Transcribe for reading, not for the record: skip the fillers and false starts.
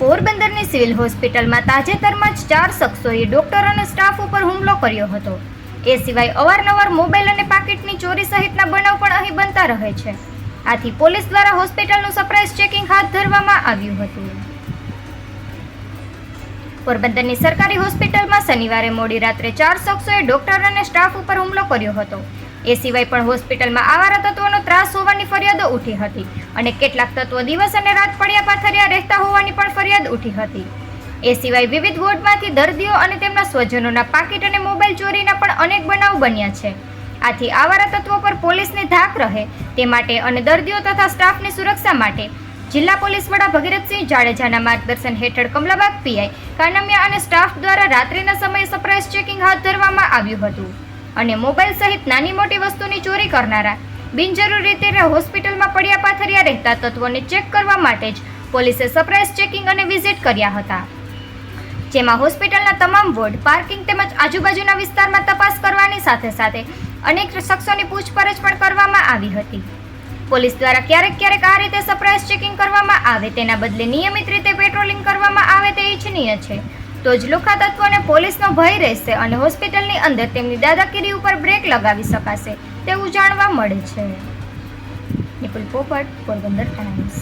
પોરબંદરની સિવિલ હોસ્પિટલમાં તાજેતરમાં જ 4 શખ્સોએ ડોક્ટર અને સ્ટાફ ઉપર હુમલો કર્યો હતો. એ સિવાય અવારનવાર મોબાઈલ અને પાકીટની ચોરી સહિતના બનાવ પણ અહીં બનતા રહે છે. આથી પોલીસ દ્વારા હોસ્પિટલનું સરપ્રાઇઝ ચેકિંગ હાથ ધરવામાં આવ્યું હતું. પોરબંદરની સરકારી હોસ્પિટલમાં શનિવારે મોડી રાત્રે 4 શખ્સોએ ડોક્ટર અને સ્ટાફ ઉપર હુમલો કર્યો હતો. એ સિવાય પણ હોસ્પિટલમાં આવારા તત્વોનો ત્રાસ હોવાની ફરિયાદો ઉઠી હતી અને કેટલાક તત્વો દિવસ અને રાત પડ્યા પાથર્યા રહેતા હોવાની પણ ફરિયાદ ઉઠી હતી. એ સિવાય વિવિધ વોર્ડમાંથી દર્દીઓ અને તેમના સ્વજનોના પાકીટ અને મોબાઈલ ચોરીના પણ અનેક બનાવ બન્યા છે. આથી આવારા તત્વો પર પોલીસની ધાક રહે તે માટે અને દર્દીઓ તથા સ્ટાફની સુરક્ષા માટે જિલ્લા પોલીસ વડા ભગીરથસિંહ જાડેજાના માર્ગદર્શન હેઠળ કમલાબાગ પીઆઈ કાનમિયા અને સ્ટાફ દ્વારા રાત્રિના સમયે સરપ્રાઇઝ ચેકિંગ હાથ ધરવામાં આવ્યું હતું અને મોબાઈલ સહિત નાની મોટી વસ્તુની ચોરી કરનારા બિનજરૂરી રીતે હોસ્પિટલમાં પડ્યા પાથર્યા રહેતા તત્વોને ચેક કરવા માટે જ પોલીસે સરપ્રાઇઝ ચેકિંગ અને વિઝિટ કર્યા હતા. જેમાં હોસ્પિટલના તમામ વોર્ડ, પાર્કિંગ તેમજ આજુબાજુના વિસ્તારમાં તપાસ કરવાની સાથે અનેક શખ્સોની પૂછપરછ પણ કરવામાં આવી હતી. પોલીસ દ્વારા ક્યારેક આ રીતે સરપ્રાઇઝ ચેકિંગ કરવામાં આવે તેના બદલે નિયમિત રીતે પેટ્રોલિંગ કરવામાં આવે તે ઇચ્છનીય છે. તો જ લુખ્ખા તત્વોને પોલીસનો ભય રહેશે અને હોસ્પિટલની અંદર તેમની દાદાગીરી ઉપર બ્રેક લગાવી શકાશે તેવું જાણવા મળે છે. નિપુલ પોપટ, પોરબંદર ટાઈમ્સ.